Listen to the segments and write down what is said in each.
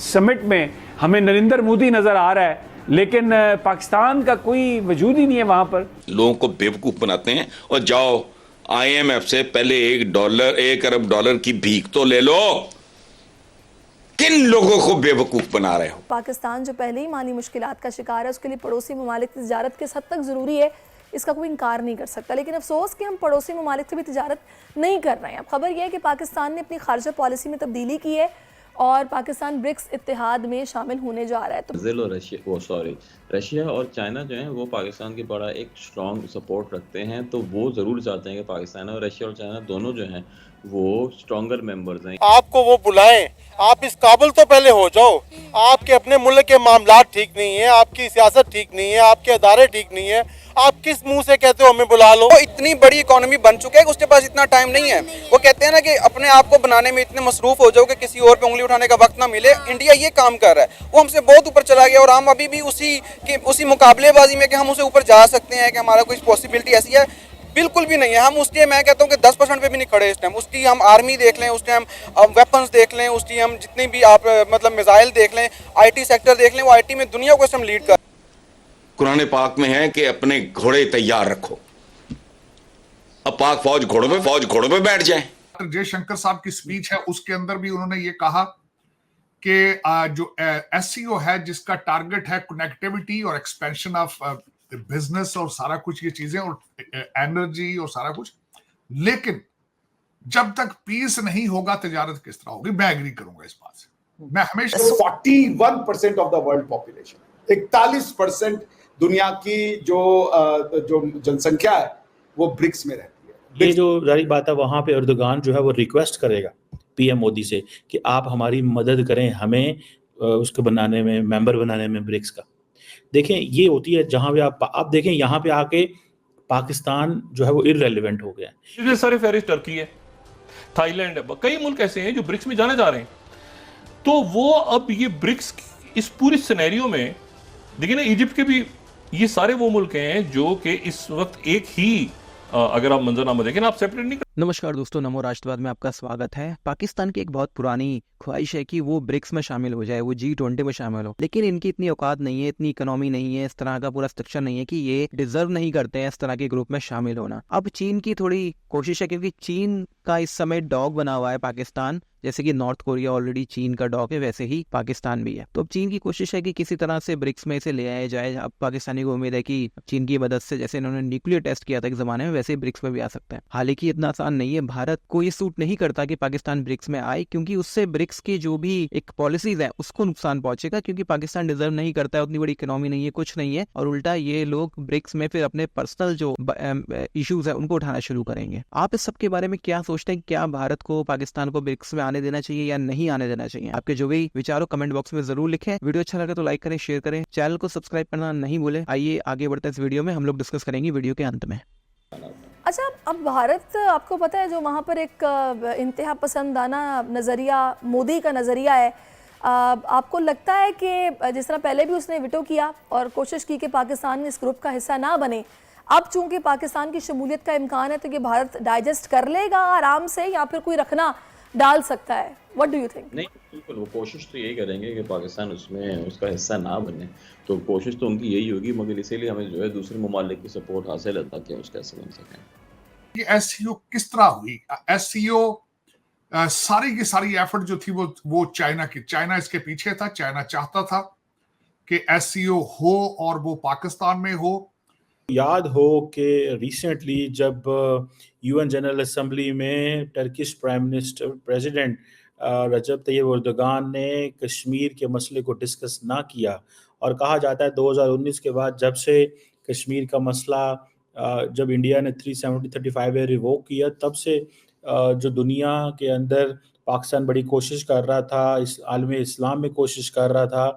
Summit में हमें नरेंद्र मोदी नजर आ रहा है, लेकिन पाकिस्तान का कोई वजूद ही नहीं है वहां पर। लोगों को बेवकूफ बनाते हैं और जाओ आईएमएफ से पहले एक अरब डॉलर की भीख तो ले लो। किन लोगों को बेवकूफ बना रहे हो? पाकिस्तान जो पहले ही माली मुश्किलात का शिकार है, उसके लिए पड़ोसी ममालिक की तिजारत किस हद तक ज़रूरी है, इसका कोई इनकार नहीं कर सकता। लेकिन अफसोस कि हम पड़ोसी ममालिक से भी तिजारत नहीं कर रहे हैं। अब खबर यह है कि पाकिस्तान ने अपनी खारजा पॉलिसी में तब्दीली की है और पाकिस्तान ब्रिक्स इत्तेहाद में शामिल होने जा रहा है। तो ब्राज़ील और रशिया और चाइना जो है वो पाकिस्तान की बड़ा एक स्ट्रॉन्ग सपोर्ट रखते हैं, तो वो ज़रूर चाहते हैं कि पाकिस्तान और रशिया और चाइना दोनों जो हैं वो स्ट्रॉन्गर मेंबर्स हैं। आपको वो बुलाएं, आप इस काबिल तो पहले हो जाओ। आपके अपने मुल्क के मामलात ठीक नहीं है, आपकी सियासत ठीक नहीं है, आपके अदारे ठीक नहीं है, आप किस मुंह से कहते हो हमें बुला लो? वो इतनी बड़ी इकोनॉमी बन चुका है कि उसके पास इतना टाइम नहीं है। वो कहते हैं ना कि अपने आप को बनाने में इतने मसरूफ हो जाओ कि किसी और पे उंगली उठाने का वक्त ना मिले। इंडिया ये काम कर रहा है, वो हमसे बहुत ऊपर चला गया और हम अभी भी उसी मुकाबलेबाजी में कि हम उसे ऊपर जा सकते हैं, कि हमारा कोई पॉसिबिलिटी ऐसी है, बिल्कुल भी नहीं है। हम उसके, मैं कहता हूँ कि 10% पे भी नहीं खड़े इस टाइम। उसकी हम आर्मी देख लें, उस टाइम वेपन्स देख लें, उसकी हम जितनी भी आप मतलब मिसाइल देख लें, आईटी सेक्टर देख लें, वो आईटी में दुनिया को इस टाइम लीड कर। कुरान पाक में है कि अपने घोड़े तैयार रखो। अब पाक फौज घोड़ों पे बैठ जाए। जयशंकर साहब की स्पीच है, उसके अंदर भी उन्होंने ये कहा कि जो एससीओ है जिसका टारगेट है कनेक्टिविटी और एक्सपेंशन ऑफ बिजनेस और सारा कुछ ये चीजें और एनर्जी और सारा कुछ, लेकिन जब तक पीस नहीं होगा तिजारत किस तरह होगी? मैं एग्री करूंगा इस बात से। मैं हमेशा 41% ऑफ द वर्ल्ड पॉपुलेशन, 41% दुनिया की जो जनसंख्या है वो ब्रिक्स में रहती है। ये जो जारी बात है, वहां पे एर्दोगान जो है वो रिक्वेस्ट करेगा पीएम मोदी से कि आप हमारी मदद करें, हमें उसको बनाने में, मेंबर बनाने में ब्रिक्स का। देखें, ये होती है जहां पे आप देखें, यहाँ पे आके पाकिस्तान जो है वो इररेलेवेंट हो गया है। ये सारे फहरिस्त टर्की है, थाईलैंड है, कई मुल्क ऐसे हैं जो ब्रिक्स में जाने जा रहे हैं। तो वो अब ये ब्रिक्स इस पूरे सिनेरियो में देखिए ना, इजिप्ट के भी ये सारे वो मुल्क हैं जो कि इस वक्त एक ही अगर आप मंजरनामा देखें, आप सेपरेट नहीं। नमस्कार दोस्तों, नमो राष्ट्रवाद में आपका स्वागत है। पाकिस्तान की एक बहुत पुरानी ख्वाहिश है कि वो ब्रिक्स में शामिल हो जाए, वो G20 में शामिल हो, लेकिन इनकी इतनी औकात नहीं है, इतनी इकोनॉमी नहीं है, इस तरह का पूरा स्ट्रक्चर नहीं है कि ये डिजर्व नहीं करते हैं इस तरह के ग्रुप में शामिल होना। अब चीन की थोड़ी कोशिश है, क्योंकि चीन का इस समय डॉग बना हुआ है पाकिस्तान। जैसे कि नॉर्थ कोरिया ऑलरेडी चीन का डॉग है, वैसे ही पाकिस्तान भी है। तो अब चीन की कोशिश है कि किसी तरह से ब्रिक्स में इसे ले आया जाए। अब पाकिस्तानी को उम्मीद है कि चीन की मदद से, जैसे इन्होंने न्यूक्लियर टेस्ट किया था एक जमाने में, वैसे ही ब्रिक्स में भी आ सकते हैं। हालांकि इतना आसान नहीं है। भारत को ये सूट नहीं करता कि पाकिस्तान ब्रिक्स में आए, क्योंकि उससे ब्रिक्स की जो भी एक पॉलिसीज है उसको नुकसान पहुंचेगा, क्योंकि पाकिस्तान डिजर्व नहीं करता है, उतनी बड़ी इकोनॉमी नहीं है, कुछ नहीं है, और उल्टा ये लोग ब्रिक्स में फिर अपने पर्सनल जो इश्यूज है उनको उठाना शुरू करेंगे। आप इस सब के बारे में क्या सोचते हैं? क्या भारत को, पाकिस्तान को ब्रिक्स में आने देना चाहिए या नहीं आने देना चाहिए? आपके जो भी विचारों कमेंट बॉक्स में जरूर लिखें। वीडियो अच्छा लगे तो लाइक करें, शेयर करें, चैनल को सब्सक्राइब करना नहीं भूलें। आइए आगे बढ़ते हैं इस वीडियो में, हम लोग डिस्कस करेंगे वीडियो के अंत में। अच्छा, अब भारत, आपको पता है जो वहाँ पर एक इंतहा पसंदाना नज़रिया, मोदी का नज़रिया है, आपको लगता है कि जिस तरह पहले भी उसने विटो किया और कोशिश की कि पाकिस्तान इस ग्रुप का हिस्सा ना बने, अब चूंकि पाकिस्तान की शमूलियत का इम्कान है तो कि भारत डाइजेस्ट कर लेगा आराम से, या फिर कोई रखना डाल सकता है? What do you think? नहीं, बिल्कुल वो कोशिश तो यही करेंगे कि पाकिस्तान उसमें उसका हिस्सा ना बने। तो कोशिश तो उनकी यही होगी, मगर इसीलिए हमें जो है दूसरे ममालिक की सपोर्ट हासिल है ताकि उसका हिस्सा बन सकें। ये एससीओ किस तरह हुई? एससीओ सारी की सारी एफर्ट जो थी वो चाइना इसके पीछे था। चाइना चाहता था कि एससीओ हो और वो पाकिस्तान में हो। याद हो कि रिसेंटली जब यूएन जनरल असेंबली में टर्किश प्राइम मिनिस्टर प्रेसिडेंट रजब तैयब एर्दोगान ने कश्मीर के मसले को डिस्कस ना किया, और कहा जाता है 2019 के बाद जब से कश्मीर का मसला, जब इंडिया ने 370-35 रिवोक किया, तब से जो दुनिया के अंदर पाकिस्तान बड़ी कोशिश कर रहा था, इस आलम इस्लाम में कोशिश कर रहा था,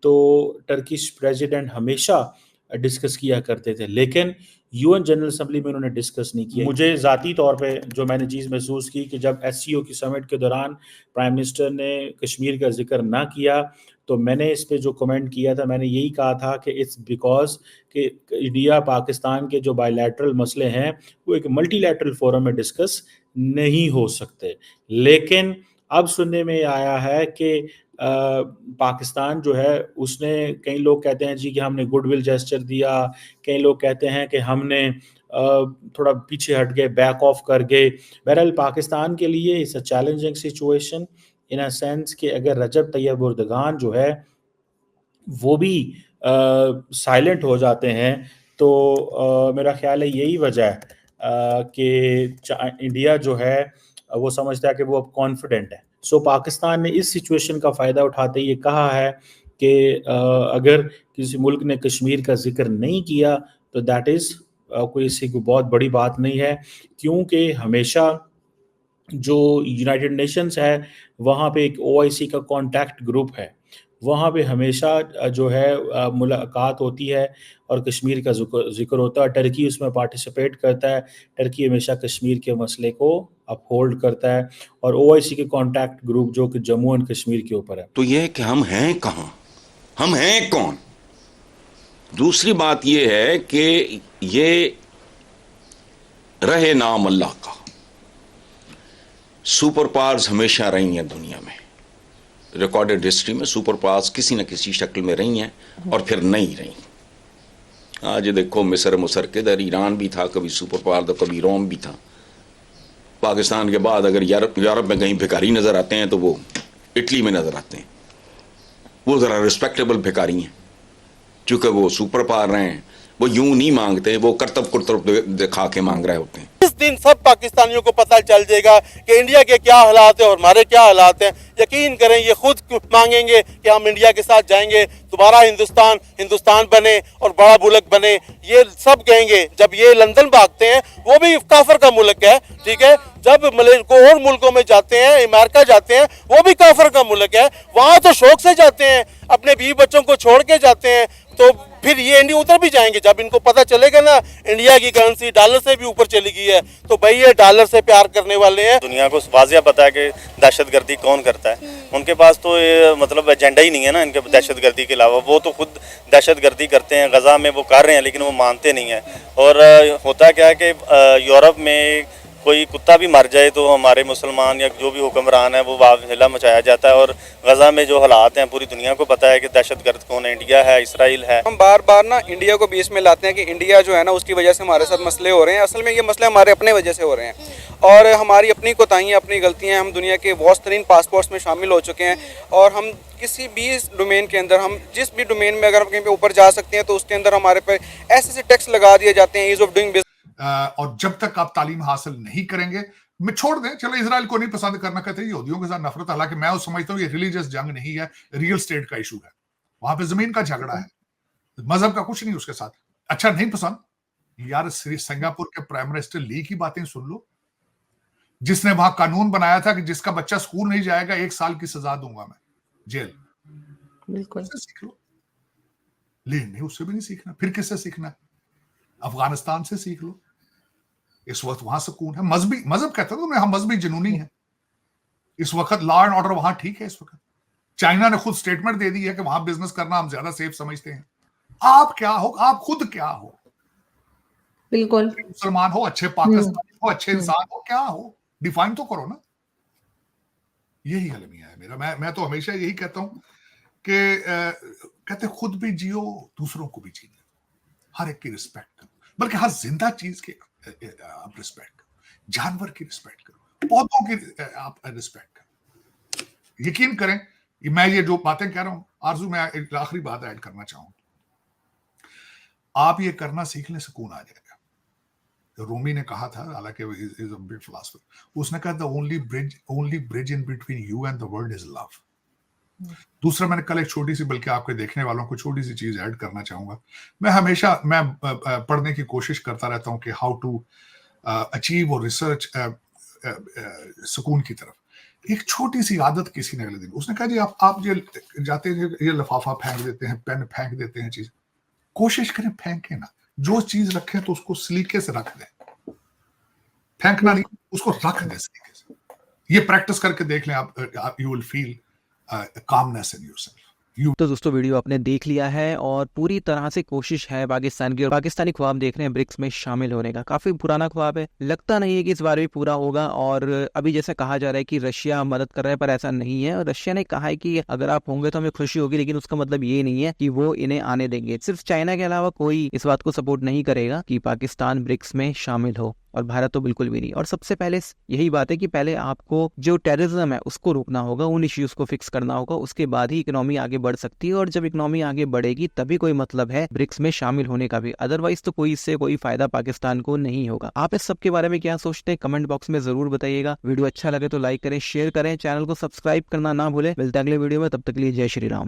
तो टर्किश प्रेसिडेंट हमेशा डिस्कस किया करते थे, लेकिन यूएन जनरल असेंबली में उन्होंने डिस्कस नहीं किया। मुझे ज़ाती तौर पे जो मैंने चीज़ महसूस की कि जब एससीओ की समिट के दौरान प्राइम मिनिस्टर ने कश्मीर का जिक्र ना किया, तो मैंने इस पे जो कमेंट किया था, मैंने यही कहा था कि इट्स बिकॉज कि इंडिया पाकिस्तान के जो बायलैटरल मसले हैं वो एक मल्टीलैटरल फोरम में डिस्कस नहीं हो सकते। लेकिन अब सुनने में आया है कि पाकिस्तान जो है उसने, कई लोग कहते हैं जी कि हमने गुडविल जेस्चर दिया, कई लोग कहते हैं कि हमने थोड़ा पीछे हट गए, बैक ऑफ कर गए। बहरहाल पाकिस्तान के लिए it's a challenging situation in a sense कि अगर रजब तैयब एर्दोगान जो है वो भी साइलेंट हो जाते हैं तो मेरा ख्याल है यही वजह है कि इंडिया जो है वो समझता है कि वो अब कॉन्फिडेंट है। सो पाकिस्तान ने इस सिचुएशन का फ़ायदा उठाते ये कहा है कि अगर किसी मुल्क ने कश्मीर का जिक्र नहीं किया तो दैट इज़ कोई इससे कोई बहुत बड़ी बात नहीं है, क्योंकि हमेशा जो यूनाइटेड नेशंस है वहाँ पे एक ओआईसी का कॉन्टैक्ट ग्रुप है, वहाँ पे हमेशा जो है मुलाकात होती है और कश्मीर का ज़िक्र होता है। टर्की उसमें पार्टिसिपेट करता है, टर्की हमेशा कश्मीर के मसले को अपहोल्ड करता है और ओआईसी के कॉन्टैक्ट ग्रुप जो कि जम्मू एंड कश्मीर के ऊपर है। तो ये है कि हम हैं कहाँ, हम हैं कौन। दूसरी बात ये है कि ये रहे नाम अल्लाह का, सुपर पावर्स हमेशा रही हैं दुनिया में, रिकॉर्डेड हिस्ट्री में सुपर पावर्स किसी न किसी शक्ल में रही हैं और फिर नहीं रही। आज देखो मिस्र मुसर के दर ईरान भी था कभी सुपर पावर, तो कभी रोम भी था। पाकिस्तान के बाद अगर यूरोप में कहीं भिखारी नजर आते हैं तो वो इटली में नजर आते हैं, वो ज़रा रिस्पेक्टेबल भिखारी हैं, चूँकि वो सुपर पावर रहे हैं, वो यूं नहीं मांगते, वो करतब कुर्तब दिखा के मांग रहे होते हैं। इस दिन सब पाकिस्तानियों को पता चल जाएगा कि इंडिया के क्या हालात है और हमारे क्या हालात हैं। यकीन करें ये खुद मांगेंगे कि हम इंडिया के साथ जाएंगे, दोबारा हिंदुस्तान बने और बड़ा मुल्क बने, ये सब कहेंगे। जब ये लंदन भागते हैं, वो भी काफर का मुल्क है, ठीक है। जब और मुल्कों में जाते हैं, अमेरिका जाते हैं, वो भी काफर का मुल्क है, वहाँ तो शौक से जाते हैं, अपने बीवी बच्चों को छोड़ के जाते हैं। तो फिर ये इंडिया उधर भी जाएंगे। जब इनको पता चलेगा ना इंडिया की करेंसी डॉलर से भी ऊपर चली गई है, तो भाई ये डॉलर से प्यार करने वाले हैं। दुनिया को वाज़िया पता है कि दहशतगर्दी कौन करता है। उनके पास तो ये मतलब एजेंडा ही नहीं है ना इनके दहशतगर्दी के अलावा। वो तो खुद दहशतगर्दी करते हैं, गज़ा में वो कर रहे हैं, लेकिन वो मानते नहीं हैं। और होता क्या है कि यूरोप में कोई कुत्ता भी मर जाए तो हमारे मुसलमान या जो भी हुक्मरान है वो वाहिला मचाया जाता है। और गज़ा में जो हालात हैं पूरी दुनिया को पता है कि दहशतगर्द कौन है, इंडिया है, इसराइल है। हम बार बार ना इंडिया को बीच में लाते हैं कि इंडिया जो है ना उसकी वजह से हमारे साथ मसले हो रहे हैं। असल में ये मसले हमारे अपने वजह से हो रहे हैं और हमारी अपनी कोताहियाँ, अपनी गलतियाँ। हम दुनिया के वर्स्ट तरीन पासपोर्ट्स में शामिल हो चुके हैं और हम किसी भी डोमेन के अंदर, हम जिस भी डोमेन में अगर हम कहीं पे ऊपर जा सकते हैं तो उसके अंदर हमारे पे ऐसे टैक्स लगा दिए जाते हैं, ईज ऑफ डूइंग बिजनेस। और जब तक आप तालीम हासिल नहीं करेंगे, मैं छोड़ दें, चलो इजराइल को नहीं पसंद करना, कहते हैं यहूदियों के साथ नफरत, हालांकि मैं समझता हूँ ये रिलीजियस जंग नहीं है, रियल स्टेट का इशू है। वहां पे जमीन का झगड़ा है, मजहब का कुछ नहीं उसके साथ। अच्छा नहीं पसंद, यार सिंगापुर के प्राइम मिनिस्टर ली की बातें सुन लो, जिसने वहां कानून बनाया था कि जिसका बच्चा स्कूल नहीं जाएगा 1 साल की सजा दूंगा मैं, जेल। बिल्कुल सीख लो, लेकिन नहीं, उससे भी नहीं सीखना, फिर किससे सीखना है? अफगानिस्तान से सीख लो, इस वक्त वहां सुकून है। मजहब कहता था हम मजहबी जुनूनी है। इस वक्त लॉ एंड ऑर्डर वहां ठीक है। इस वक्त चाइना ने खुद स्टेटमेंट दे दी है कि वहां बिजनेस करना हम ज्यादा सेफ समझते हैं। आप क्या हो, आप खुद क्या हो? बिल्कुल, मुसलमान हो, अच्छे पाकिस्तानी हो, अच्छे इंसान हो, क्या हो? डिफाइन तो करो ना। यही अलमिया है मेरा। मैं तो हमेशा यही कहता हूं कि कहते खुद भी जियो, दूसरों को भी जीने, हर एक की रिस्पेक्ट करो, बल्कि हर जिंदा चीज की आप रिस्पेक्ट करो, जानवर की रिस्पेक्ट करो, पौधों की आप रिस्पेक्ट करो। यकीन करें, मैं ये जो बातें कह रहा हूं, आरजू मैं एक आखिरी बात ऐड करना चाहूंगा, आप ये करना सीख लें, सुकून आ जाएगा। रूमी ने कहा था, हालांकि इज अ बिग फिलोसोफर, उसने कहा the only bridge in between you and the world is love. दूसरा, मैंने कल एक छोटी सी, बल्कि आपके देखने वालों को छोटी सी चीज ऐड करना चाहूंगा। मैं हमेशा पढ़ने की कोशिश करता रहता हूं कि हाउ टू अचीव और रिसर्च सुकून की तरफ। एक छोटी सी आदत किसी ने अगले दिन, उसने कहा जी आप ये जाते हैं, ये लिफाफा फेंक देते हैं, पेन फेंक देते हैं, चीज कोशिश करें फेंके ना। जो चीज रखें तो उसको सलीके से रख दें, फेंकना नहीं, उसको रख दें सलीके से। ये प्रैक्टिस करके देख लें आप, you will feel calmness in yourself. तो दोस्तों वीडियो आपने देख लिया है और पूरी तरह से कोशिश है पाकिस्तान की, और पाकिस्तानी ख्वाब देख रहे हैं ब्रिक्स में शामिल होने का। काफी पुराना ख्वाब है, लगता नहीं है कि इस बार भी पूरा होगा। और अभी जैसे कहा जा रहा है कि रशिया मदद कर रहा है, पर ऐसा नहीं है। और रशिया ने कहा है कि अगर आप होंगे तो हमें खुशी होगी, लेकिन उसका मतलब ये नहीं है कि वो इन्हें आने देंगे। सिर्फ चाइना के अलावा कोई इस बात को सपोर्ट नहीं करेगा कि पाकिस्तान ब्रिक्स में शामिल हो, और भारत तो बिल्कुल भी नहीं। और सबसे पहले यही बात है कि पहले आपको जो टेररिज्म है उसको रोकना होगा, उन इश्यूज को फिक्स करना होगा, उसके बाद ही इकोनॉमी आगे बढ़ सकती है। और जब इकोनॉमी आगे बढ़ेगी तभी कोई मतलब है ब्रिक्स में शामिल होने का भी, अदरवाइज तो कोई इससे कोई फायदा पाकिस्तान को नहीं होगा। आप इस सब के बारे में क्या सोचते हैं कमेंट बॉक्स में जरूर बताइएगा। वीडियो अच्छा लगे तो लाइक करें, शेयर करें, चैनल को सब्सक्राइब करना ना भूलें। मिलते हैं अगले वीडियो में, तब तक के लिए जय श्री राम।